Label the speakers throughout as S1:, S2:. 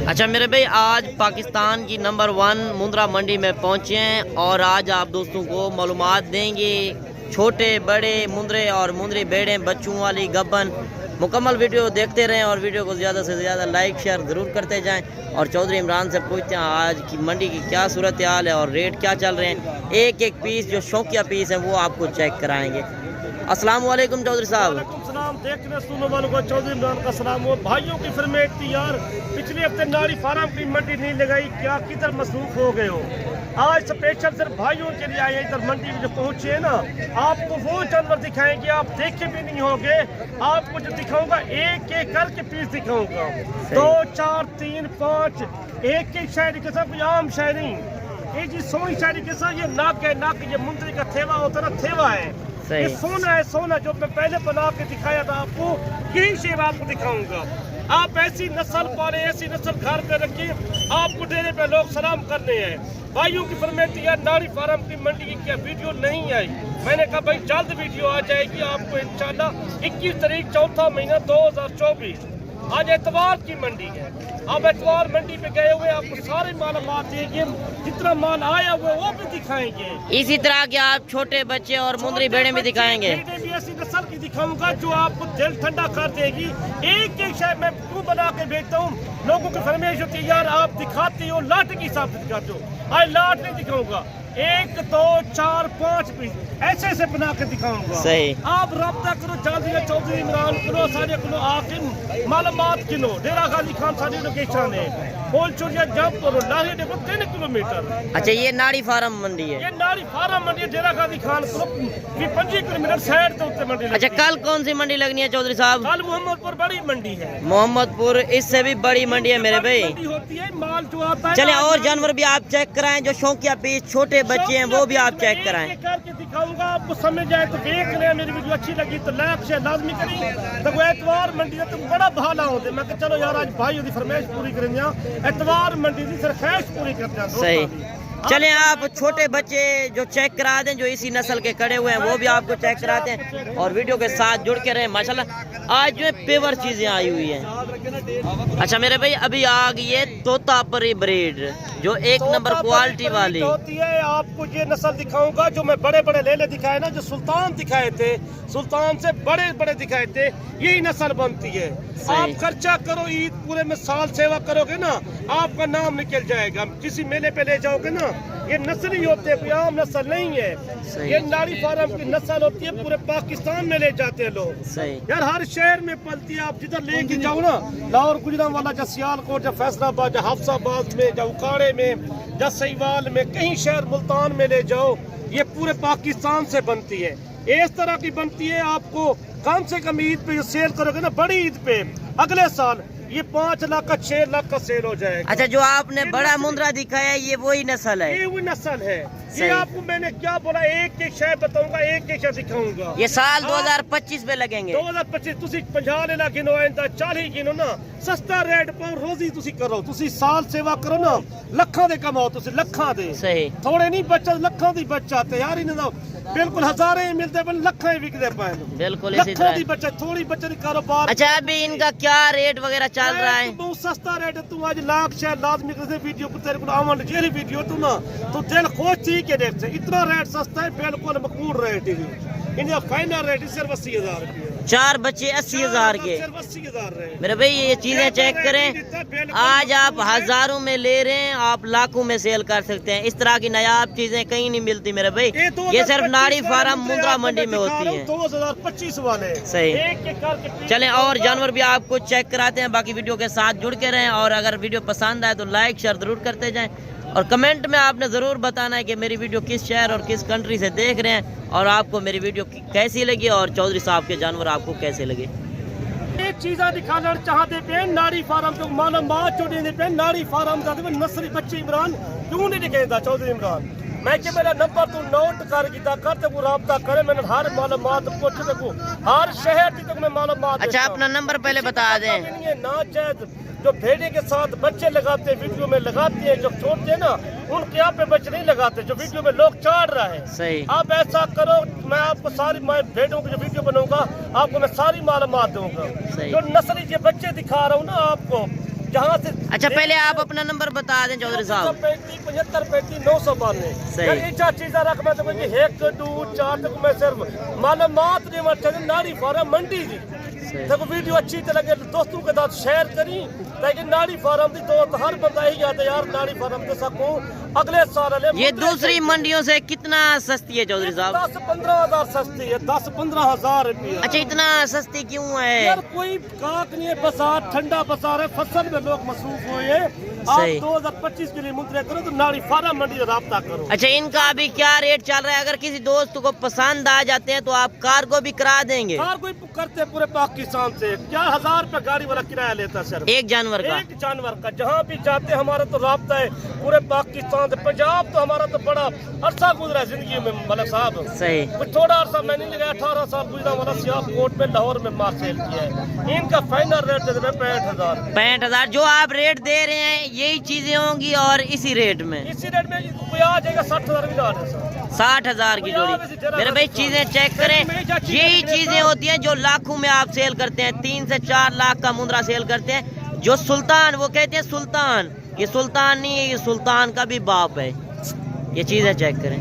S1: अच्छा मेरे भाई, आज पाकिस्तान की नंबर 1 मुंद्रा मंडी में पहुंचे हैं और आज आप दोस्तों को मालूमात देंगे छोटे बड़े मुंद्रे और मुंद्री भेड़ें, बच्चों वाली गब्बन। मुकम्मल वीडियो देखते रहें और वीडियो को ज़्यादा से ज़्यादा लाइक शेयर ज़रूर करते जाएं। और चौधरी इमरान से पूछते हैं आज की मंडी की क्या सूरत हाल है और रेट क्या चल रहे हैं। एक एक पीस जो शौकिया पीस है वो आपको चेक कराएंगे। अस्सलाम वालेकुम चौधरी साहब।
S2: देखने सुनने वालों को चौधरी इमरान का सलाम हो। भाइयों की फरमाइश थी यार, पिछले हफ्ते नारी फार्म की मंडी नहीं लगाई, क्या किधर मसरूफ हो गए हो। आज स्पेशल सिर्फ भाइयों के लिए आए, इधर मंडी में जो पहुंचे हैं ना, आपको वो जानवर दिखाएंगे आप देखे भी नहीं होंगे। आपको जो दिखाऊंगा एक एक करके पीस दिखाऊंगा, 2 4 3 5 एक एक शायरी के साथ, आम शायरी ये जी सोनी शायरी के साथ। ये नाक है, नाक ये मुंद्री का थेवा होता ना, थेवा है। ये सोना है, सोना जो मैं पहले बना के दिखाया था आपको, यही शेर आपको दिखाऊंगा। आप ऐसी नस्ल पाले, ऐसी नस्ल घर पे रखिए, आपको डेरे पे लोग सलाम करने हैं। भाइयों की फरमाइश यार, नारी फार्म की मंडी की क्या वीडियो नहीं आई। मैंने कहा भाई जल्द वीडियो आ जाएगी आपको इंशाल्लाह। 21 तारीख 4वां महीना 2024, आज एतवार की मंडी है। अब एतवार मंडी पे गए हुए आपको सारे मालूमात देंगे, जितना माल आया हुआ वो भी दिखाएंगे।
S1: इसी तरह के आप छोटे बच्चे और मुंद्री भेड़ें भी दिखाएंगे।
S2: भी ऐसी नस्ल की दिखाऊंगा जो आपको दिल ठंडा कर देगी। एक एक शायद मैं क्यों बना के भेजता हूँ, लोगों की फरमाइश होती है यार आप दिखाते हो लाट के हिसाब से दिखाते हो। आज लाट नहीं दिखाऊंगा, 1 2 4 5 पीस ऐसे ऐसे बना के दिखाऊंगा।
S1: सही।
S2: आप रब्ता करो जल्दी से चौधरी इमरान करो, सारे किलो आके मालूमात किलो डेरा गाजी खान सारी लोकेशन है। बोल चुरिया जब करो लाहे देखो 3 किलोमीटर।
S1: अच्छा ये नारी फार्म मंडी है।
S2: ये नारी फार्म मंडी है, डेरा गाजी खान करो 25 किलोमीटर साइड तो मंडी।
S1: अच्छा कल कौन सी मंडी लगनी है चौधरी साहब?
S2: कल मोहम्मदपुर बड़ी मंडी है।
S1: मोहम्मदपुर इससे भी बड़ी मंडी है मेरे भाई।
S2: मंडी होती है, माल जो आता है।
S1: चले और जानवर भी आप चेक कराएं, जो शौकिया पीस छोटे बच्चे हैं वो भी आप चेक कराएं।
S2: करके दिखाऊंगा, आपको समझ जाए तो देख ले। मेरी वीडियो अच्छी लगी तो लाइक शेयर लाजमी करी। तो एतवार मंडी है तो बड़ा बहाना होते, मैं कहा चलो यार आज भाई की फरमाइश पूरी करें। एतवार मंडी की सिर्फ ख्वाहिश पूरी करते हैं।
S1: सही। चलें आप छोटे बच्चे जो चेक करा दें, जो इसी नस्ल के खड़े हुए हैं वो भी आपको चेक कराते हैं और वीडियो के साथ जुड़ के रहें। माशाल्लाह आज जो है पेवर चीजें आई हुई हैं। अच्छा मेरे भाई अभी आ गई है तोतापरी ब्रीड, जो एक नंबर क्वालिटी वाली
S2: होती है। आपको ये नस्ल दिखाऊंगा जो मैं बड़े बड़े लेले दिखाए ना, जो सुल्तान दिखाए थे, सुल्तान से बड़े बड़े दिखाए थे, यही नस्ल बनती है। आप खर्चा करो, ईद पूरे में साल सेवा करोगे ना, आपका नाम निकल जाएगा। किसी मेले पे ले जाओगे ना, ये नस्ल ही होते हैं, कोई आम नस्ल नहीं है। ये नारी फार्म की नस्ल होती है, पूरे पाकिस्तान में ले जाते हैं लोग। यार हर शहर में पलती है, आप जिधर लेके जाओ ना, लाहौर गुजरांवाला, या सियालकोट, या फैसलाबाद, या हाफसाबाद में, या उकाड़े में, या सहीवाल में, कहीं शहर मुल्तान में ले जाओ, ये पूरे पाकिस्तान से बनती है। इस तरह की बनती है। आपको कम से कम ईद पे सेल करोगे ना, बड़ी ईद पे अगले साल ये 5 लाख का 6 लाख का सेल हो जाएगा।
S1: अच्छा जो आपने बड़ा मुंद्रा दिखाया ये वही नस्ल है?
S2: ये वही नस्ल है। ये आपको मैंने क्या बोला, एक एक शय बताऊंगा, एक एक शय दिखाऊंगा।
S1: ये साल 2025 पे लगेंगे।
S2: 2025 तुसी 50 लाख गिनो, 40 गिनो ना, सस्ता रेट पर रोजी तुसी करो, तुसी साल सेवा करो ना, लखां दे कमाओ, तुसी लखां दे।
S1: सही।
S2: थोड़े नहीं बचत, लखां दी बचत है यार। इन्हें बिल्कुल हजारे ही मिलते पर लखां ही बिकते पाए।
S1: बिल्कुल
S2: लखां दी बचत, थोड़ी बचत कारोबार।
S1: अच्छा अभी इनका क्या रेट वगैरह चल रहा है?
S2: बहुत सस्ता रेट है। तू आज लाख शेयर लाजमी कर वीडियो को, तेरे को आवन जेरी वीडियो तू ना तो दिल खुश थी के रेट से। इतना रेट सस्ता है, बिल्कुल मकबूल रेट है। इनका फाइनल रेट सिर्फ 80,000 रुपये।
S1: 4 बच्चे 80,000 के।
S2: सिर्फ 80,000 रहे
S1: मेरे भाई ये चीजें चेक करें, आज आप हजारों में ले रहे हैं, आप लाखों में सेल कर सकते हैं। इस तरह की नायाब चीजें कहीं नहीं मिलती मेरे भाई। ये सिर्फ नारी फार्म मुंद्रा मंडी में होती है।
S2: 2025 वाले।
S1: सही। चलें और जानवर भी आपको चेक कराते हैं। बाकी वीडियो के साथ जुड़ के रहें और अगर वीडियो पसंद आए तो लाइक शेयर जरूर करते जाएं और कमेंट में आपने ज़रूर बताना है कि मेरी वीडियो किस शहर और किस कंट्री से देख रहे हैं और आपको मेरी वीडियो कैसी लगी और चौधरी साहब के जानवर आपको कैसे लगे।
S2: ये चीज़ा दिखाना चाहते पे नारी फार्म जो मालूमात जो देने पे नारी फार्म नस्ली बच्चे इमरान क्यों नहीं दिखेगा चौधरी इमरान। मैं कि मेरा नंबर तू नोट कर गिता करते वो राब्ता करे, मैंने हर मालूमात पूछ देखो, हर शहर की तक मैं मालूमात।
S1: अच्छा अपना नंबर पहले बता दें।
S2: ना चाहे जो भेड़े के साथ बच्चे लगाते हैं, वीडियो में लगाते हैं, जो छोड़ते हैं ना उनके यहाँ पे बच्चे नहीं लगाते, जो वीडियो में लोग चाड़ रहा है।
S1: सही।
S2: आप ऐसा करो, मैं आपको सारी भेड़ों की जो वीडियो बनाऊंगा आपको मैं सारी मालूमात दूंगा। जो नस्ली के बच्चे दिखा रहा हूँ ना आपको, जहाँ से
S1: अच्छा पहले आप अपना नंबर बता दें चौधरी साहब।
S2: 75
S1: सही।
S2: इच्छा चीज़ा रख मैं तो एक दो चार तक मैं सिर्फ मालूमात नहीं मत नाड़ी फार्म मंडी जी देखो वीडियो अच्छी तरह लगे दोस्तों के साथ शेयर करी ताकि नाड़ी फार्म की दोस्त हर बंदा ही आता यार नाड़ी फार्म दे सकूं अगले साल
S1: ये दूसरी मंडियों से कितना सस्ती है चौधरी साहब?
S2: 10-15 हजार सस्ती है 10-15 हजार रुपया।
S1: अच्छा इतना सस्ती क्यों है?
S2: यार कोई काक नहीं है बसार ठंडा बसार है फसल में लोग मसरूफ हुए हैं आप
S1: सही।
S2: 2025 के लिए मुद्रे करो तो नाड़ी फार्म मंडी से राब्ता करो।
S1: अच्छा इनका अभी क्या रेट चल रहा है? अगर किसी दोस्त को पसंद आ जाते हैं तो आप कार्गो भी करा देंगे?
S2: कार कोई करते हैं पूरे पाकिस्तान से 4000 रुपया गाड़ी वाला किराया लेता है सर
S1: एक जानवर का?
S2: एक जानवर का जहाँ भी जाते हैं हमारा तो राब्ता है पूरे पाकिस्तान से। पंजाब तो हमारा तो बड़ा अरसा गुजरा है जिंदगी में मलक साहब
S1: सही।
S2: कुछ थोड़ा अरसा मैंने लगा 18 साल गुजरा वाला सियालकोट में लाहौर में माल सेल किया है। इनका फाइनल रेट दे रहे 65,000।
S1: 65,000 जो आप रेट दे रहे हैं यही चीजें होंगी और इसी रेट में?
S2: इसी रेट में कोई आ जाएगा 60,000 की जोड़ी सर
S1: 60,000 की जोड़ी। मेरे भाई चीजें चेक करें यही चीजें होती हैं जो लाखों में आप सेल करते हैं 3 से 4 लाख का मुंद्रा सेल करते हैं। जो सुल्तान वो कहते हैं सुल्तान, ये सुल्तान नहीं है ये सुल्तान का भी बाप है। ये चीजें चेक करें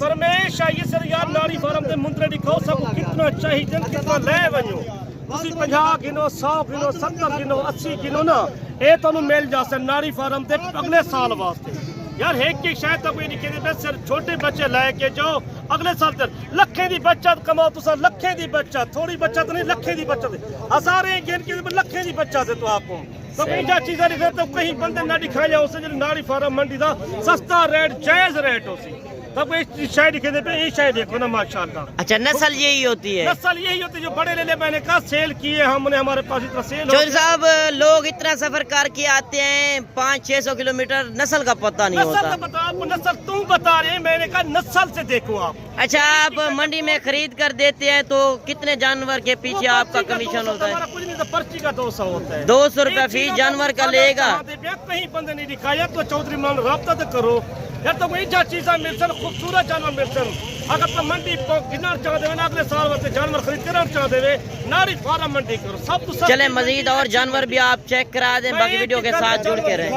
S2: फरमेश आइए सर यार नाड़ी फार्म के मुंद्रे दिखाओ सब कितना चाहिए कितना ले वनो ਤੁਸੀਂ 50 गिनो 100 गिनो 70 गिनो 80 गिनो ना ये तो मिल जासे नाड़ी फार्म ते अगले साल वास्ते यार एक की शायद तक कोई नहीं कहते सिर्फ छोटे बच्चे लेके जाओ अगले साल तक लखे दी बचत कमाओ तुसा लखे दी बचत थोड़ी बचत नहीं लखे दी बचत हजारे गिन के लखे दी बचत है तो आपको तो क्या चीज़ें लिखे तो कहीं बंदे ना दिखाया उसे जो नाड़ी फार्म मंडी का सस्ता रेट जायज रेट हो सी तब शायद दिखे पे ये शायद देखो ना माशाल्लाह।
S1: अच्छा नस्ल यही होती है?
S2: नस्ल यही होती है जो बड़े ले मैंने कहा सेल किए हमने हमारे पास इतना सेल
S1: चौधरी साहब लोग इतना सफर करके आते हैं 500-600 किलोमीटर नस्ल का पता नहीं
S2: नस्ल का
S1: होता।
S2: बता आपको नस्ल तुम बता रहे हैं मैंने कहा नस्ल से देखो आप।
S1: अच्छा आप मंडी में खरीद कर देते हैं तो कितने जानवर के पीछे आपका कमीशन होता है?
S2: कुछ नहीं तो पर्ची का 200 होता है
S1: 200 रुपया फीस जानवर का लेगा।
S2: कहीं बंदे नहीं दिखाया तो चौधरी मान राब्ता तो करो यार तो वही चीज़ा मिलसन खूबसूरत जानवर मिलसन अगर तो मंडी गिनना चाहते हैं अगले साल वास्ते जानवर खरीद कर चाहते हुए नाड़ी फार्म मंडी करो सब तो
S1: चले मजीद और जानवर भी आप चेक करा दें बाकी वीडियो के साथ जुड़ के रहें।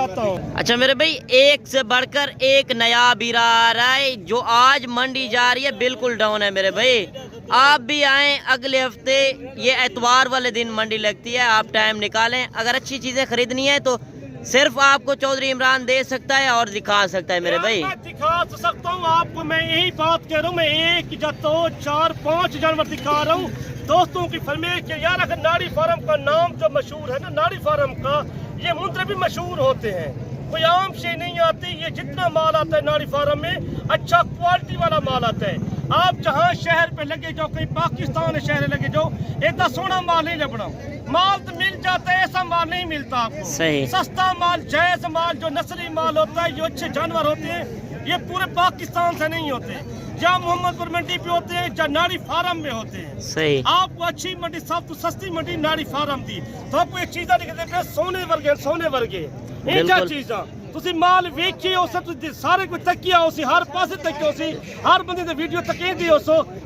S1: अच्छा मेरे भाई एक से बढ़कर एक नया बीरा आ रहा है जो आज मंडी जा रही है बिल्कुल डाउन है मेरे भाई। आप भी आएँ अगले हफ्ते ये एतवार वाले दिन मंडी लगती है आप टाइम निकालें। अगर अच्छी चीज़ें खरीदनी है तो सिर्फ आपको चौधरी इमरान दे सकता है और दिखा सकता है मेरे भाई।
S2: मैं दिखा तो सकता हूँ आपको मैं यही बात कह रहा हूँ मैं 1 या 2 4 5 जानवर दिखा रहा हूँ दोस्तों की फरमाइश के यार अगर नाड़ी फार्म का नाम जो मशहूर है ना नाड़ी फार्म का ये मुंद्रे भी मशहूर होते हैं कोई आम से नहीं आती ये जितना माल आता है नाड़ी फार्म में अच्छा क्वालिटी वाला माल आता है। आप जहाँ शहर पे लगे जाओ कहीं पाकिस्तान शहर लगे जाओ इतना सोना माल नहीं लबना माल तो मिल जाता है ऐसा माल नहीं मिलता आपको।
S1: सही
S2: सस्ता माल जायज माल जो नस्ली माल होता है जो अच्छे जानवर होते हैं ये पूरे पाकिस्तान से नहीं होते जहाँ मोहम्मदपुर मंडी पे होते हैं जहाँ नाड़ी फार्म में होते हैं।
S1: सही
S2: आपको अच्छी मंडी सब तो सस्ती मंडी नाड़ी फार्म दी तो आपको एक चीज़ा दिखते सोने वर्गे चीज़ा ਤੁਸੀਂ ਮਾਲ ਵੇਖੀ ਉਸ ਤੁਸੀਂ ਸਾਰੇ ਕੋਈ ਤੱਕਿਆ ਉਸੇ ਹਰ ਪਾਸੇ ਤੱਕਿਆ ਉਸੇ हर बंदे ने वीडियो तकेंदी हो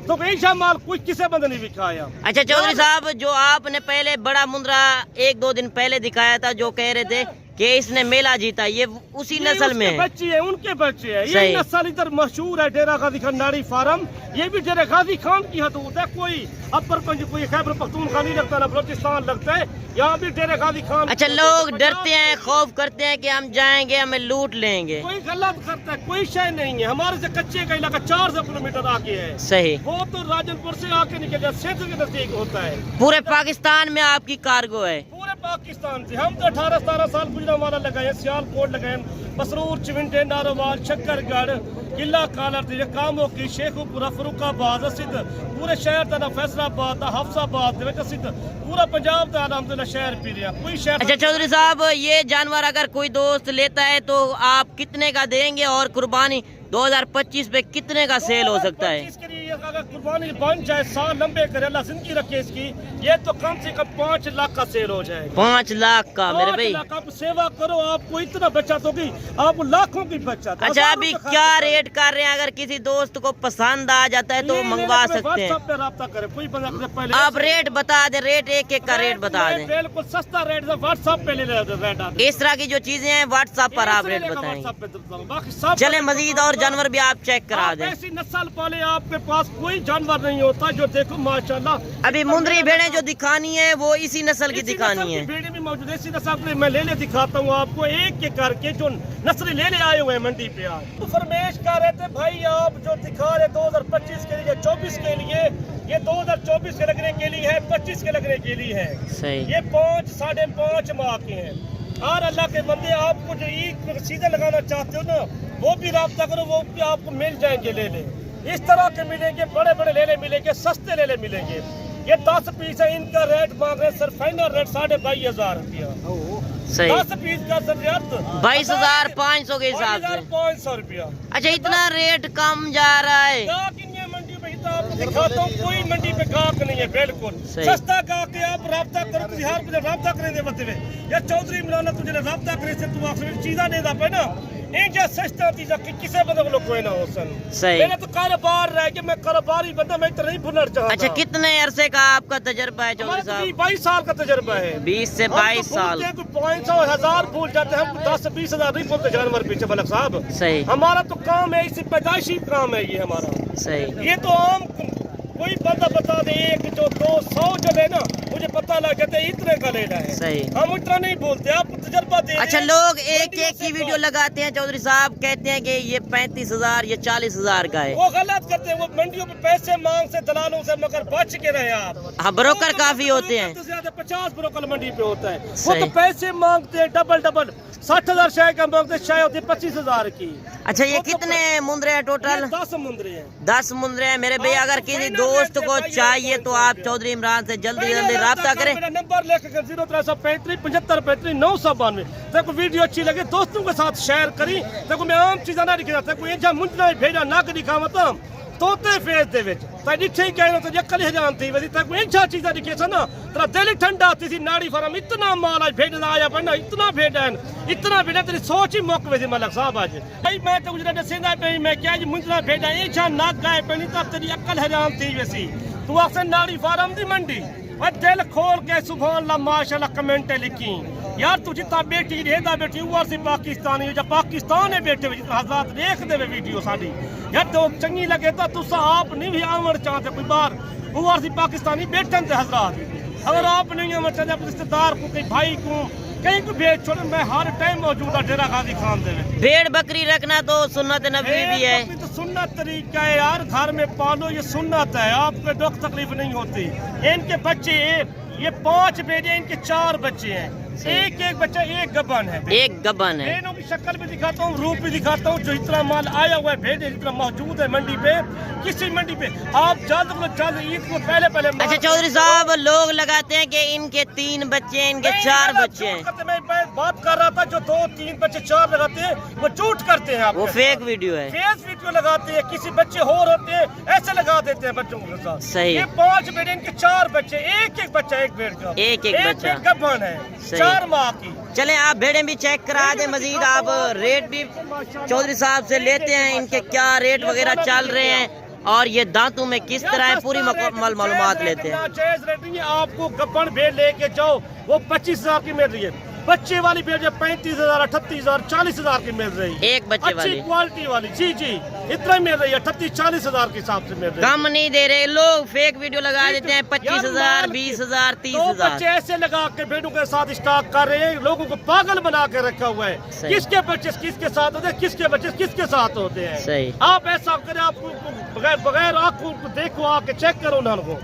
S2: तो ऐसा माल कोई किसी बंदे नहीं दिखाया।
S1: अच्छा चौधरी साहब जो आपने पहले बड़ा मुंद्रा 1-2 दिन पहले दिखाया था जो कह रहे थे कि इसने मेला जीता ये उसी नस्ल में
S2: बच्चे है उनके बच्चे है ये नस्ल इधर मशहूर है डेरा गाजी खान नाड़ी फार्म ये भी डेरा गाजी खान की हदूद है कोई अपर पंज कोई खैबर पख्तूनख्वा नहीं लगता ना बलोचिस्तान लगता है यहाँ भी डेरा गाजी खान।
S1: अच्छा लोग डरते हैं खौफ करते हैं कि हम जाएंगे हमें लूट लेंगे
S2: कोई गलत करता है कोई शय नहीं है हमारे से कच्चे का इलाका 400 किलोमीटर आगे है।
S1: सही
S2: वो तो राजनपुर से आके निकल जाए क्षेत्र के नजदीक होता है
S1: पूरे पाकिस्तान में आपकी कार्गो है
S2: पूरे पाकिस्तान से हम तो 18-17 साल गुजरा वाला लगाए सियालकोट लगाए मसरूर चिविंटे नारोवाल शक्करगढ़ किला कालर कामों की शेखुपुरा फरुखाबाद असित पूरे शहर का फैसलाबाद हफ्साबाद असित पूरा पंजाब का अलहमदुलिल्लाह शहर पी रहा कोई शहर। अच्छा
S1: चौधरी साहब ये जानवर अगर कोई दोस्त लेता है तो आप कितने का देंगे और कुर्बानी 2025 पे कितने का सेल हो सकता है?
S2: इसके लिए अगर कुर्बानी बन जाए साल लंबे करे अल्लाह जिंदगी रखे इसकी ये तो कम से कम 5 लाख का सेल हो जाए
S1: 5 लाख का मेरे भाई।
S2: 5 लाख आप सेवा करो आपको इतना बचत होगी आपको लाखों की बचत।
S1: अच्छा अभी क्या रेट ریٹ کر رہے ہیں, اگر کسی دوست کو پسند آ جاتا ہے تو منگوا سکتے ہیں.
S2: WhatsApp پہ رابطہ کرے, کوئی بندہ پہلے
S1: آپ ریٹ بتا دیں, ریٹ ایک ایک کا ریٹ بتا دیں.
S2: بالکل سستا ریٹ ہے, WhatsApp پہ لے لے.
S1: اس طرح کی جو چیزیں ہیں واٹس ایپ پر آپ ریٹ بتائیں گے. چلیں مزید اور جانور بھی آپ چیک کرا دیں.
S2: ایسی نسل پالے آپ کے پاس کوئی جانور نہیں ہوتا جو دیکھو ماشاءاللہ.
S1: ابھی مندری بھیڑیں جو دکھانی ہے وہ اسی نسل کی دکھانی ہے.
S2: بھیڑیں بھی موجود ہے اسی نسل کی. میں لے دکھاتا ہوں آپ کو ایک ایک کر کے جو نسل لے آئے ہوئے ہیں منڈی پہ. آج تو فرمیش کر رہے تھے بھائی آپ جو دکھا رہے 2025 کے لیے 24 کے لیے, یہ 2024 کے لگنے کے لیے ہے, 25 کے لگنے کے لیے ہے.
S1: صحیح.
S2: یہ 5.5 ماہ کے ہیں. اور اللہ کے بندے آپ کو جو عید سیدھے لگانا چاہتے ہو نا وہ بھی رابطہ کرو, وہ بھی آپ کو مل جائیں گے. لے لیں اس طرح کے ملیں گے, بڑے بڑے لے ملیں گے, سستے لے ملیں گے. یہ 10 پیس ہے, ان کا ریٹ مانگ رہے صرف فائنل ریٹ 22,500 روپیہ.
S1: صحیح.
S2: 10 پیس کا سر ریٹ
S1: 22,500 کے حساب سے.
S2: 22,500 روپیہ.
S1: اچھا اتنا ریٹ کم جا رہا ہے.
S2: منڈی پہ آپ کو دکھاتا ہوں, کوئی منڈی پہ گاہک نہیں ہے. بالکل سستا گاہک ہے. آپ رابطہ کرو تو ہر کوئی رابطہ کریں دے بتے یا چودھری ملانا تجھے رابطہ کرے سے تو آپ چیزاں دے دا پہ نا. اینجا سستا چیزاں کسی بندے کو کوئی نہ ہو سن.
S1: صحیح.
S2: میں تو کاروبار رہ کے میں کاروباری بندہ, میں تو نہیں بھولنا چاہتا.
S1: اچھا کتنے عرصے کا آپ کا تجربہ ہے چودھری صاحب؟
S2: 22 سال کا تجربہ ہے.
S1: 20 سے 22 سال.
S2: 500 1000 بھول جاتے ہیں ہم, 10-20 ہزار نہیں بولتے جانور پیچھے ملک صاحب.
S1: صحیح.
S2: ہمارا تو کام ہے, اسی پیدائشی کام ہے یہ ہمارا.
S1: صحیح.
S2: یہ تو عام کوئی بندہ بتا دے 1 جو 200 جو لے نا مجھے پتہ لگ جاتا ہے اتنے کا لینا ہے.
S1: صحیح.
S2: ہم اتنا نہیں بولتے, آپ تجربہ دے.
S1: اچھا لوگ ایک ایک کی ویڈیو لگاتے ہیں چودھری صاحب, کہتے ہیں کہ یہ 35,000 یہ 40,000 کا ہے.
S2: وہ غلط کرتے ہیں, وہ منڈیوں پہ پیسے مانگ سے دلالوں سے, مگر بچ کے رہے آپ.
S1: ہاں بروکر کافی ہوتے ہیں.
S2: 50 بروکر منڈی پہ ہوتا ہے. وہ تو پیسے مانگتے ہیں ڈبل 60,000 شاید کا مانگتے, شاید ہوتی 25,000 کی.
S1: اچھا یہ کتنے مندرے ہیں ٹوٹل؟
S2: 10 مندرے ہیں.
S1: 10 مندرے ہیں میرے بھائی. اگر کسی دوست کو چاہیے تو آپ چودھری عمران سے جلدی رابطہ کریں.
S2: میرا نمبر لے کے 0335 7535 992. دیکھو ویڈیو اچھی لگے دوستوں کے ساتھ شیئر کری. دیکھو میں عام چیزاں نہ دکھاتا, کوئی انجا منجنا بھیجا نہ دکھاوتا توتے فیس دے وچ تے ڈٹھے کہنا تے یکل حجان تھی وی تے کوئی انجا چیزاں دکھے سن تیرا دل ٹھنڈا تھی ناڑی فرم اتنا مال اج بھیجنا آیا پڑنا اتنا بھیجا تیری سوچ ہی موک وی ملک صاحب. اج بھائی میں تے گزرا دسیندا پئی میں کیا جی منجنا بھیجا انجا نہ گائے پنی تے تیری عقل حجان تھی ویسی تو اکثر ناڑی فارم دی منڈی اور دل کھول کے سبحان اللہ ماشاءاللہ کمنٹ لکھی یار تو جتا بیٹی رہدا بیٹی اوور سی پاکستانی جو پاکستان ہے بیٹھے حضرات دیکھ دے ویڈیو ساڈی یار تو چنگی لگے تو تسا آپ نہیں بھی آون چاہتے کوئی باہر اوور سی پاکستانی بیٹھن تے حضرات. اگر آپ نہیں آون چاہتے اپنے رشتہ دار کو کوئی بھائی کو کہیں کو بھیج چھوڑے, میں ہر ٹائم موجود ہے ڈیرا غازی خان دے.
S1: بھیڑ بکری رکھنا تو سنت نبوی بھی ہے.
S2: تو سنت طریقہ ہے یار, گھر میں پالو یہ سنت ہے, آپ کو دکھ تکلیف نہیں ہوتی. ان کے بچے یہ 5 بیٹے ان کے 4 بچے ہیں, ایک بچہ ایک گبن ہے.
S1: ایک گبن ہے.
S2: بہنوں کی شکل بھی دکھاتا ہوں, روپ بھی دکھاتا ہوں. جو اتنا مال آیا ہوا ہے بھیڑے اتنا موجود ہے منڈی پہ, کسی منڈی پہ آپ جلد عید کو پہلے.
S1: اچھا چودھری صاحب لوگ لگاتے ہیں کہ ان کے 3 بچے ہیں, ان کے 4 بچے ہیں.
S2: میں بات کر رہا تھا جو 2-3 بچے 4 لگاتے ہیں وہ جھوٹ کرتے ہیں.
S1: وہ فیک ویڈیو ہے.
S2: فیک ویڈیو لگاتے ہیں, کسی بچے اور ہوتے ہیں ایسے لگا دیتے ہیں بچوں کے ساتھ.
S1: صحیح.
S2: یہ 5 بیٹے ان کے 4 بچے, ایک بچہ ایک بیڑ کا,
S1: ایک بچہ
S2: گبن ہے 4 ماہ کی.
S1: چلیں آپ بھیڑیں بھی چیک کرا دیں, مزید آپ ریٹ بھی چودھری صاحب سے لیتے ہیں, ان کے کیا ریٹ وغیرہ چل رہے ہیں اور یہ دانتوں میں کس طرح ہے پوری مکمل معلومات لیتے ہیں.
S2: آپ کو گبن بھیڑ لے کے جاؤ وہ 25,000 کی مل رہی ہے. بچے والی بھیڑ 35,000 38,000 40,000 کی مل رہی ہے.
S1: ایک بچے والی
S2: اچھی کوالٹی والی. جی اتنا مل رہی ہے 38-40,000 کے حساب سے مل رہی ہے.
S1: کم نہیں دے رہے لوگ, فیک ویڈیو لگا دیتے ہیں 25,000 20,000 30,000.
S2: بچے ایسے لگا کے بھیڑوں کے ساتھ اسٹاک کر رہے ہیں, لوگوں کو پاگل بنا کے رکھا ہوا ہے. کس کے بچے کس کے ساتھ ہوتے ہیں, کس کے بچے کس کے ساتھ ہوتے ہیں.
S1: صحیح.
S2: آپ ایسا کریں, آپ کو بغیر آنکھوں کو دیکھو, آ کے چیک کرو ان کو.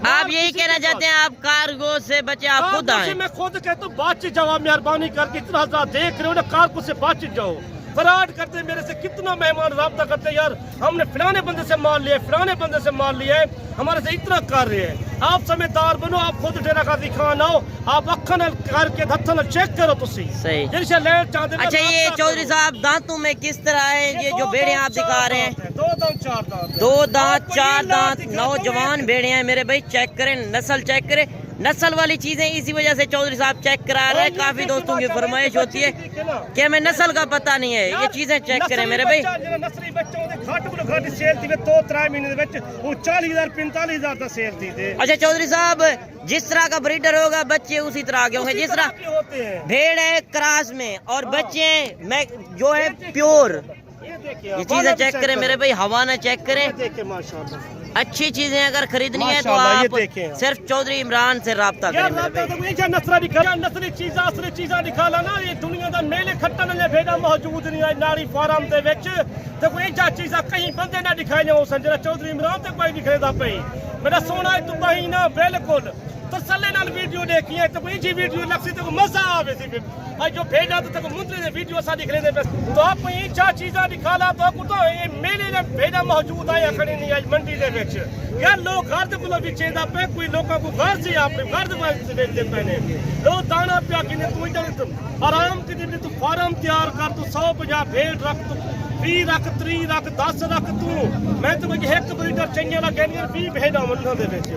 S1: آپ یہی کہنا چاہتے ہیں آپ کارگو سے بچے آپ خود آئیں.
S2: میں خود کہتا ہوں بات چیت جاؤ, مہربانی کر کے اتنا حضرات دیکھ رہے ہو نا, کارگو سے بات چیت جاؤ. فراڈ کرتے میرے سے کتنا مہمان رابطہ کرتے یار ہم نے فلانے بندے سے مال لیا, فلانے بندے سے مال لیا ہے, ہمارے سے اتنا کر رہے ہیں. آپ سمجھدار بنو, آپ خود ڈیرا غازی خان آؤ, آپ اکھن کر کے دھتن چیک کرو تسی.
S1: صحیح. اچھا یہ چودھری صاحب دانتوں میں کس طرح ہے یہ جو بھیڑیں آپ دکھا رہے ہیں؟
S2: 2 دانت 4 دانت.
S1: 2 دانت 4 دانت نوجوان بھیڑیں ہیں میرے بھائی, چیک کریں نسل, چیک کریں नस्ल वाली चीजें इसी वजह से चौधरी साहब चेक करा रहे हैं। काफी दोस्तों की फरमाइश होती है कि हमें नस्ल का पता नहीं है, ये चीजें चेक करें मेरे भाई।
S2: नस्ली बच्चों दे घट को घट सेल थी 2-3 महीने दे विच वो 40,000 45,000 दा सेल थी थे।
S1: अच्छा चौधरी साहब, जिस तरह का ब्रीडर होगा बच्चे उसी तरह के होंगे। जिस तरह
S2: होते हैं
S1: भेड़ है क्रास में और बच्चे में जो है प्योर, ये चीजें चेक करें मेरे भाई, हवाना चेक करें।
S2: देखिए माशाल्लाह
S1: अच्छी चीजें अगर खरीदनी है तो
S2: माशाल्लाह, ये
S1: आप
S2: देखें।
S1: सिर्फ चौधरी इमरान से राब्ता
S2: यार
S1: करें मेरे
S2: राब्ता
S1: भाई।
S2: तो ये नसली चीज़ असली चीज़ां निकाला ना, ये दुनिया दा मेले खट्टन ने भेड़ा मौजूद नहीं है नाड़ी फार्म दे विच ते कोई जा चीज़ां कहीं बंदे ना दिखाई जाओ संजरा चौधरी इमरान ते कोई दिखेदा पई। मेरा सोना है तू बही ना बिल्कुल तसल्ली नाल वीडियो देखी है तो कोई जी वीडियो लगसी तो मजा आवे सी आज जो भेजा तो तक मुंदरे ने वीडियो सा दिख लेने तो आप कोई चा चीज़ां दिखाला तो को तो ये मेले ने भेड़ा मौजूद है खड़ी नहीं आज मंडी दे विच। यार लोग घर दे कोलो विचेंदा पे कोई लोकां को घर से अपने घर दे वास्ते बेचदे पने लोग दाना पिया किने तू इधर आराम की दिन तू फार्म तैयार कर तू 150 भेड़ रख तू 20 रख 30 रख 10 रख तू मैं तो कोई एक ब्रीडर चाहिए ना कहनी 20 भेड़ा मंडा दे विच।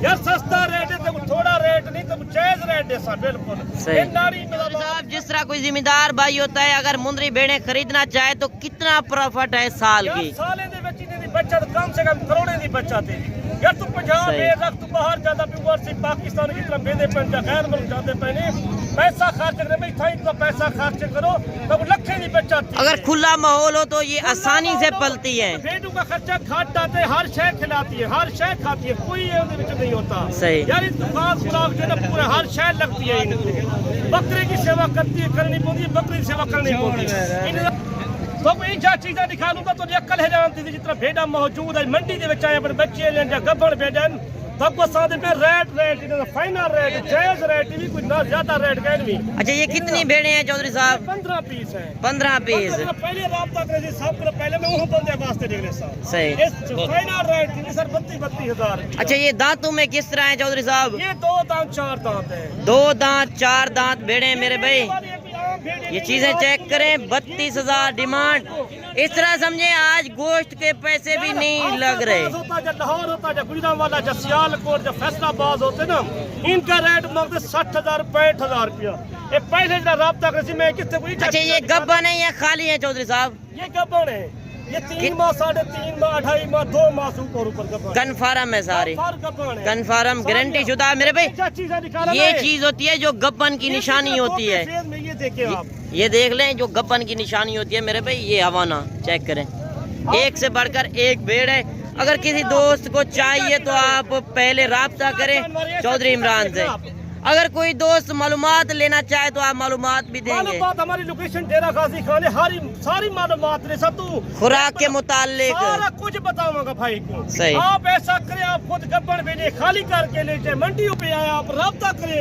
S2: यार सस्ता रेट है तो थोड़ा रेट नहीं तो जायज रेट है सा बिल्कुल
S1: सही।
S2: ये नाड़ी
S1: साहब जिस तरह कोई जिम्मेदार भाई होता है अगर मुंदरी भेड़ें खरीदना चाहे तो कितना प्रॉफिट है साल
S2: यार
S1: की?
S2: साले दे विच इन्हां दी बचत कम से कम करोड़े दी बचत है। यार तू 50
S1: सही।
S2: भेड़ रख तू बाहर जाता भी ओवरसीज पाकिस्तान की तरफ भेदे पे गैर मुल्क जाते पने पैसा खर्च करे भाई थाई तो पैसा खर्च करो तो लखे दी बचत है।
S1: अगर खुला माहौल हो तो ये आसानी से पलती है।
S2: भेड़ों का खर्चा घट आते है, हर शय खिलाती है, हर शय खाती है, कोई ये उनके विच नहीं होता।
S1: सही।
S2: यार इस दुकान खुराक जो ना पूरा हर शय लगती है इनको। बकरे की सेवा करनी पड़ती है, बकरी की सेवा करनी पड़ती है। तो कोई जा चीज़ां दिखा दूंगा तो अक्ल है जानती थी जितना भेड़ा मौजूद है मंडी के विच आए अपने बच्चे लें या गब्बड़ भेड़न तब को साथ में रेट इनका फाइनल रेट जायज रेट भी कोई ना ज्यादा रेट कह नहीं।
S1: अच्छा ये कितनी भेड़ें हैं चौधरी साहब?
S2: 15 पीस है।
S1: 15 पीस।
S2: पहले राब्ता करे सब करे पहले मैं वहां बंदे वास्ते निकले साहब।
S1: सही।
S2: इस फाइनल रेट थी सर 32,000।
S1: अच्छा ये दांतों में किस तरह है चौधरी साहब?
S2: ये 2 दांत 4 दांत है।
S1: 2 दांत 4 दांत भेड़ें हैं मेरे भाई। ये चीजें चेक करें, 32,000 डिमांड। इस तरह समझे आज गोश्त के पैसे भी नहीं लग रहे।
S2: लाहौर होता है गुजरांवाला जो सियालकोट जो फैसलाबाद होते ना इनका रेट मांगते 60,000 65,000 रुपया। ये पहले जरा राब्ता करे मैं किससे कोई।
S1: अच्छा ये गब्बन है या खाली है चौधरी साहब?
S2: ये गब्बन है, ये 3 माह 3.5 माह 2.5 माह 2 माह से ऊपर गब्बन
S1: कन्फर्म है सारी, कन्फर्म गारंटी शुदा मेरे भाई। ये चीज होती है जो गब्बन की निशानी होती है।
S2: ये देखिए आप,
S1: ये देख लें जो गब्बन की निशानी होती है मेरे भाई। ये हवाना चेक करें, एक से बढ़कर एक भेड़ है। अगर किसी दोस्त को चाहिए तो आप पहले राब्ता करें चौधरी इमरान से। अगर कोई दोस्त मालूमात लेना चाहे तो आप मालूमात भी देंगे।
S2: मालूमात हमारी लोकेशन डेरा गाजी खाने सारी मालूमात ले सब तू
S1: खुराक के मुतालिक
S2: सारा कुछ बताऊंगा भाई को।
S1: सही।
S2: आप ऐसा करें आप खुद गब्बड़ भेजे खाली करके ले जाए मंडी पे आए आप राब्ता करें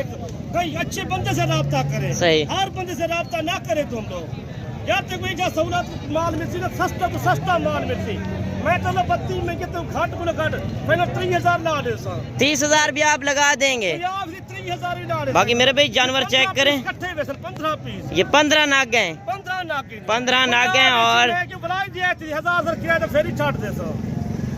S2: कई अच्छे बंदे से राब्ता करें।
S1: सही।
S2: हर बंदे से राब्ता ना करे तुम लोग। यार तो कोई जा सहूलत माल मिलती ना सस्ता तो सस्ता माल मिलती। मैं तो 32 में कि तुम घाट बोले घाट मैंने 30,000 ला दे सा
S1: 30,000 भी आप लगा देंगे।
S2: 30,000 ही ला दे।
S1: बाकी मेरे भाई जानवर चेक करें,
S2: 15 पीस
S1: ये 15 नाग हैं।
S2: 15 नाग
S1: 15 नाग हैं और
S2: जो बुलाई दिया 1000 किया तो फिर ही छाट दे सा।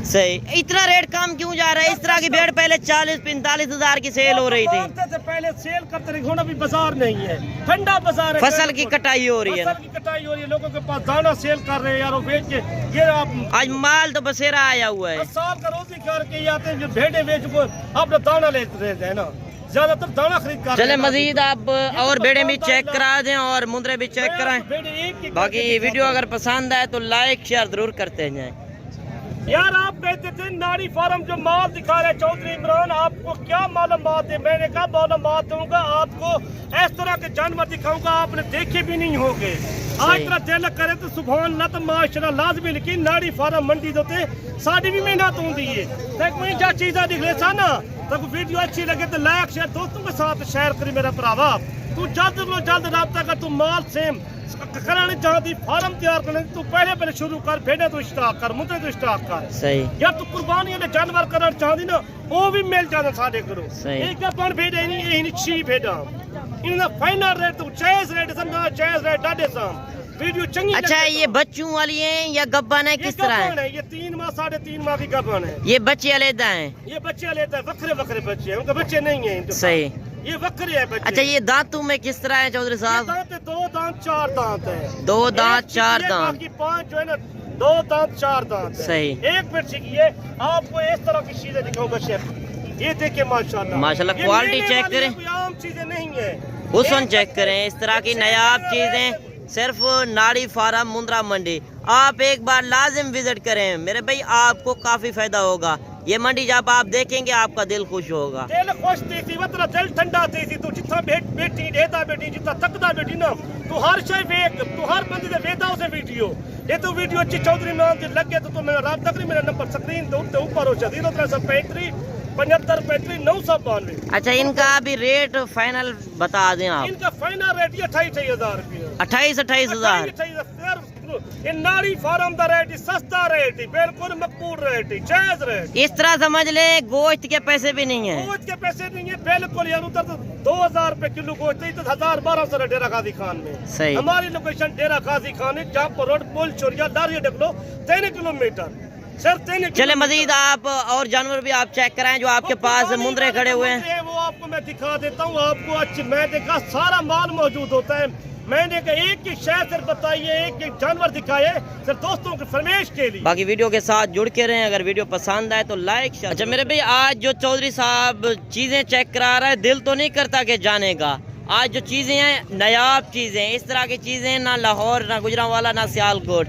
S1: सही। इतना रेट कम क्यों जा रहा है? इस तरह की भेड़ पहले 40-45,000 की सेल हो रही थी।
S2: पहले सेल करते रहे होना भी बाजार नहीं है, ठंडा बाजार है।
S1: फसल की कटाई हो रही है,
S2: फसल की कटाई हो रही है, लोगों के पास दाना सेल कर रहे हैं यार वो बेच के। ये आप
S1: आज माल तो बसेरा आया हुआ है।
S2: साल का रोजी करके आते हैं जो भेड़े बेच को अपना दाना लेते रहते हैं ना, ज्यादातर दाना खरीद कर।
S1: चले मजीद आप और भेड़े भी चेक करा दें और मुंदरे भी चेक कराएं। बाकी वीडियो अगर पसंद आए तो लाइक शेयर जरूर करते जाएं।
S2: यार आप कहते थे नारी फार्म जो माल दिखा रहे चौधरी इमरान आपको क्या मालूमात है? मैंने कहा मालूमात दूंगा आपको, इस तरह के जानवर दिखाऊंगा आपने देखे भी नहीं होंगे। आज तरह दिल करे तो सुभान अल्लाह तो माशाल्लाह लाजमी, लेकिन नारी फार्म मंडी दोते साड़ी भी मेहनत होती है। कोई जा चीज़ा दिख ले सा ना तो वीडियो अच्छी लगे तो लाइक शेयर दोस्तों के साथ शेयर करी मेरा भरावा। तू जल्द राब्ता कर, तू माल सेम कराने चाहती फार्म तैयार करने तू पहले शुरू कर, भेड़े तो स्टाक कर, मुद्दे तो स्टाक कर।
S1: सही।
S2: यार तू कुर्बानी ने जानवर करना चाहती ना वो भी मिल जाना साढ़े करो।
S1: सही।
S2: एक अपन भेड़े नहीं ये नहीं छी भेड़ा इनका फाइनल रेट तो जायज रेट समझा जायज रेट डाडे साम वीडियो चंगी
S1: अच्छा
S2: लगे
S1: ये
S2: तो।
S1: बच्चों वाली हैं या गब्बन है,
S2: ये
S1: किस तरह
S2: गब्बन
S1: है?
S2: है, ये 3 माह 3.5 माह की गब्बन है।
S1: ये बच्चे अलहदा हैं?
S2: ये बच्चे लेता है, वक्रे वक्रे बच्चे हैं, उनके बच्चे नहीं है इनके पास।
S1: सही।
S2: ये वक्रे है बच्चे।
S1: अच्छा ये दांतों में किस तरह है चौधरी
S2: ये
S1: साहब?
S2: दांत है, 2 दांत 4 दांत है।
S1: 2 दांत 4
S2: ये
S1: दांत।
S2: बाकी 5 जो है ना 2 दांत 4 दांत है।
S1: सही।
S2: एक मिनट सीखिए, आपको इस तरह की चीजें दिखाऊंगा शेफ। ये देखिए माशाल्लाह,
S1: माशाल्लाह,
S2: ये
S1: क्वालिटी
S2: मेले
S1: चेक
S2: वाली
S1: करें।
S2: कोई आम चीजें नहीं है।
S1: हुस्न चेक करें, इस तरह की नायाब चीजें सिर्फ नाड़ी फार्म मुंद्रा मंडी। आप एक बार लाजिम विजिट करें मेरे भाई, आपको काफी फायदा होगा। ये मंडी जब आप देखेंगे आपका दिल खुश होगा।
S2: दिल खुश थी सी, मतलब दिल ठंडा थी सी। तू जितना बेटी ढेदा बेटी, जितना तकदा बेटी ना, तू हर शय वेख, तू हर बंदे दे वेदा उसे वीडियो। ये तो वीडियो अच्छी चौधरी इमरान दी लगे तो मेरा राब्ता करी, मेरा नंबर स्क्रीन दे उत्ते ऊपर हो 0335 75 35 992।
S1: अच्छा इनका अभी रेट फाइनल बता दें आप।
S2: इनका फाइनल रेट 28,000 रुपये।
S1: 28 हजार।
S2: ये नाड़ी फार्म का रेट ही सस्ता रेट ही, बिल्कुल मकबूल रेट ही, जायज रेट।
S1: इस तरह समझ ले गोश्त के पैसे भी नहीं है।
S2: गोश्त के पैसे नहीं है बिल्कुल यार। उधर तो 2000 रुपए किलो गोश्त है, तो 1200 है डेरा गाजी खान में।
S1: सही।
S2: हमारी लोकेशन डेरा गाजी खान है, जहाँ रोड पुल चोरिया लारी डगलो 3 किलोमीटर सर 3।
S1: चले मजीद आप और जानवर भी आप चेक कराएं जो आपके पास मुंद्रे खड़े हुए हैं।
S2: वो आपको मैं दिखा देता हूँ आपको। अच्छी मैं देखा सारा माल मौजूद होता है। मैंने कहा एक एक शय सिर्फ बताइए, एक एक जानवर दिखाए सिर्फ दोस्तों की फरमाइश के लिए।
S1: बाकी वीडियो के साथ जुड़ के रहें। अगर वीडियो पसंद आए तो लाइक शेयर। अच्छा मेरे भाई, आज जो चौधरी साहब चीजें चेक करा रहा है, दिल तो नहीं करता कि जाने का। आज जो चीजें हैं नायाब चीजें, इस तरह की चीजें ना लाहौर ना गुजरांवाला ना सियालकोट,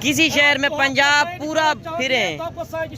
S1: किसी शहर में पंजाब पूरा फिरे।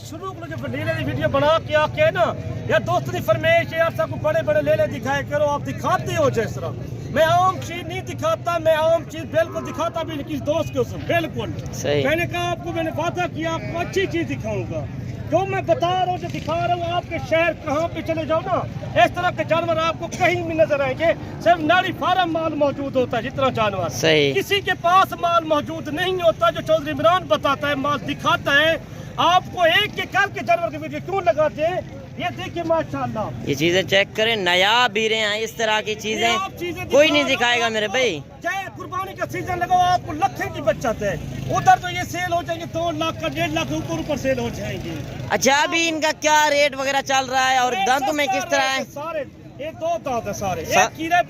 S2: शुरू को जो वीडियो बना के आके ना यार दोस्त की फरमाइश है यार, सबको बड़े बड़े लेले दिखाए करो। आप दिखाते हो जिस तरह, मैं आम चीज नहीं दिखाता, मैं आम चीज बिल्कुल दिखाता भी नहीं किसी दोस्त के उसमें बिल्कुल।
S1: सही।
S2: मैंने कहा आपको, मैंने वादा किया आपको अच्छी चीज दिखाऊंगा। जो मैं बता रहा हूँ, जो दिखा रहा हूँ, आपके शहर कहाँ पे चले जाओ ना, इस तरह के जानवर आपको कहीं भी नजर आएंगे। सिर्फ नाड़ी फार्म माल मौजूद होता है जितना जानवर।
S1: सही।
S2: किसी के पास माल मौजूद नहीं होता। जो चौधरी इमरान बताता है, माल दिखाता है आपको। एक एक करके जानवर की वीडियो क्यों लगाते हैं? ये देखिए माशाल्लाह,
S1: ये चीजें चेक करें, नायाब भी रहे हैं। इस तरह की चीजें कोई नहीं दिखाएगा मेरे भाई।
S2: चाहे कुर्बानी का सीजन लगाओ, आपको लाखों की बचत है। उधर तो ये सेल हो जाएंगे 2 लाख का, 1.5 लाख ऊपर सेल हो जाएंगे।
S1: अच्छा अभी इनका क्या रेट वगैरह चल रहा है और दांतों में किस तरह है?
S2: सारे ये 2 दांत है सारे। एक खीरा है,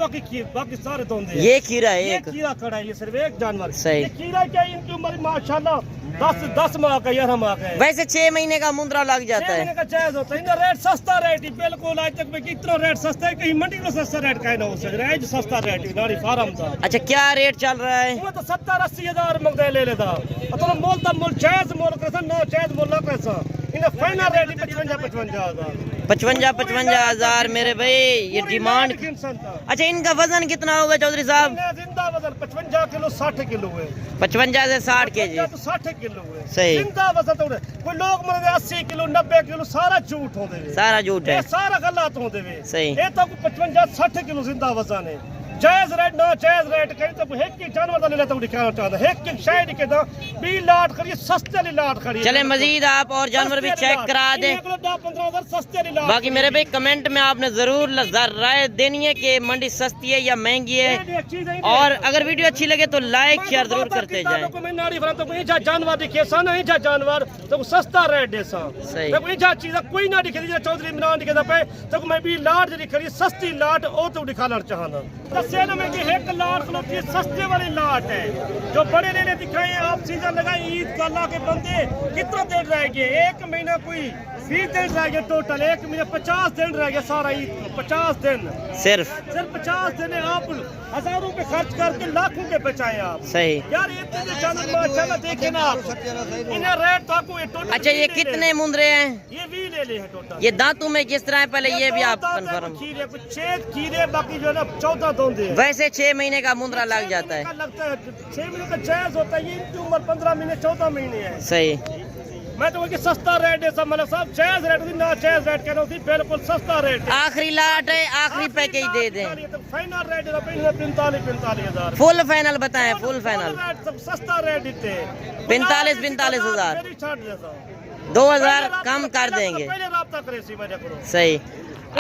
S2: बाकी सारे दोंदे हैं।
S1: ये खीरा है
S2: ये
S1: एक।
S2: खीरा खड़ा है, ये सिर्फ एक जानवर।
S1: सही।
S2: ये खीरा क्या है, इनकी उम्र माशाल्लाह 10 माह का, 11 माह का है।
S1: वैसे 6 महीने का मुंद्रा लग जाता
S2: 6
S1: है।
S2: महीने का जायज होता है। इनका रेट सस्ता रेट ही बिल्कुल। आज तक में कितना रेट सस्ता है, कहीं मंडी में सस्ता रेट का ना हो सक रहा है। जो सस्ता रेट है नाड़ी फार्म का।
S1: अच्छा क्या रेट चल रहा है?
S2: वो तो 70-80 हजार मंगता ले लेता। तो मोल था, मोल जायज मोल कैसा ना जायज मोल ना कैसा। इन्हें फाइनल रेट 55-55 हजार।
S1: 55 हजार मेरे भाई, ये डिमांड। अच्छा इनका वजन कितना होगा चौधरी साहब?
S2: जिंदा वजन 55 किलो 60 किलो है।
S1: 55 से 60 केजी।
S2: तो 60 किलो है।
S1: सही।
S2: जिंदा वजन तो कोई लोग मतलब 80 किलो 90 किलो सारा झूठ होते हैं।
S1: सारा झूठ है।
S2: ये सारा गलत होते हैं।
S1: सही।
S2: ये तो 55-60 किलो जिंदा वजन है। जायज रेट ना जायज रेट कहीं तो एक एक जानवर का ले लेता हूँ, दिखाना चाहता है। एक एक शायद के दा 20 लाट खड़ी, सस्ते वाली लाट खड़ी।
S1: चले मजीद आप और जानवर भी चेक करा दे।
S2: 15,000 सस्ते वाली लाट।
S1: बाकी मेरे भाई कमेंट में आपने जरूर राय देनी है कि मंडी सस्ती है या महंगी है। और अगर वीडियो अच्छी लगे तो लाइक शेयर जरूर करते जाएं।
S2: जानवर दिखे सा नहीं जा जानवर तो सस्ता रेट दे सा।
S1: सही।
S2: देखो ये चीज कोई ना दिखे, चौधरी इमरान दिखे पे तो मैं भी लाट जी खड़ी सस्ती लाट ओ तो दिखाना चाहना। दसे ना मैं कि एक लाट खलोती सस्ते वाली लाट है। जो बड़े लेने दिखाए आप सीजन लगाए ईद का, अल्लाह के बंदे कितना दिन रह गए? 1 महीना कोई 20 दिन रह गए टोटल। 1 महीना 50 दिन रह गया सारा ईद को। 50 दिन
S1: सिर्फ
S2: 50 दिन है। आप हजारों पे खर्च करके लाखों के बचाए आप।
S1: सही।
S2: यार इतने जानवर माशाल्लाह देखे ना आप, इन्हें रेट तो आपको ये टोटल।
S1: अच्छा ये कितने मुंद्रे हैं?
S2: ये 20 ले ले है टोटल।
S1: ये दांतों में किस तरह है पहले ये भी आप कंफर्म।
S2: खीरे कुछ 6 खीरे, बाकी जो है ना 14 दोंदे हैं।
S1: वैसे 6 महीने का मुंद्रा लग जाता है।
S2: लगता है 6 महीने का जायज होता है। ये इनकी उम्र 15 महीने 14 महीने है।
S1: सही।
S2: मैं तो कि सस्ता रेट है सब, मतलब सब जायज रेट ना जायज रेट कहना होती, बिल्कुल सस्ता रेट है।
S1: आखिरी लाट है, आखिरी पैकेज दे दें।
S2: फाइनल रेट है 45 हजार।
S1: फुल फाइनल बताएं, फुल फाइनल।
S2: सब सस्ता रेट देते हैं
S1: 45 हजार। 2000 कम कर देंगे।
S2: पहले राब्ता करे सी वजह करो।
S1: सही।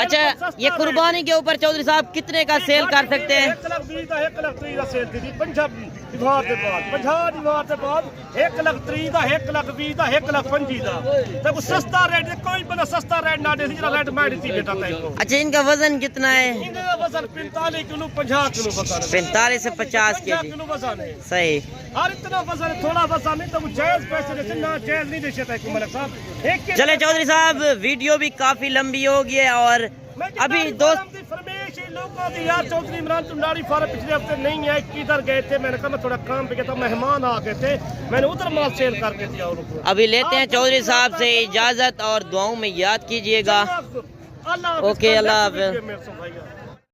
S1: اچھا یہ قربانی کے اوپر چودھری صاحب کتنے کا سیل کر سکتے ہیں؟
S2: 1,20,000 ਦਾ 1,30,000 ਦਾ ਸੇਲ ਦੀ ਪੰਜਾਬ ਦੀਵਾਰ ਦੇ ਬਾਅਦ 50 ਦੀਵਾਰ ਦੇ ਬਾਅਦ 1,30,000 ਦਾ 1,20,000 ਦਾ 1,25,000 ਦਾ ਤੇ ਕੋਈ ਸਸਤਾ ਰੇਟ ਕੋਈ ਬੰਦਾ ਸਸਤਾ ਰੇਟ ਨਾ ਦੇ ਜਿਹੜਾ ਰੇਟ ਮੈਂ ਦਿੱਤੀ ਬੇਟਾ ਤੈਨੂੰ
S1: اچھا ان کا وزن کتنا ہے؟
S2: ਇਹਦਾ ਵਜ਼ਨ 45 ਕਿਲੋ 50 ਕਿਲੋ ਵਜ਼ਨ
S1: 45 سے 50 کے
S2: 50
S1: جی
S2: ਕਿਲੋ ਵਜ਼ਨ ہے
S1: صحیح.
S2: اور اتنا وزن ہے تھوڑا وزن نہیں تو وہ جائز پیسے دیتے نہ جائز نہیں دیتے ہے ملک صاحب
S1: چلے چودھری صاحب ویڈیو بھی کافی لمبی ہوگی ہے اور ابھی دوست
S2: فرمیش لوگوں کی یار چودھری عمران تمہاری فارم پچھلے ہفتے نہیں ہے کدھر گئے تھے میں نے کہا میں تھوڑا کام پہ گیا تھا مہمان آ گئے تھے میں نے ادھر مال سیل کر کے دیا ان کو
S1: ابھی لیتے ہیں چودھری صاحب سے اجازت اور دعاؤں میں یاد کیجئے گا.
S2: اللہ
S1: اوکے اللہ حافظ.
S2: حافظ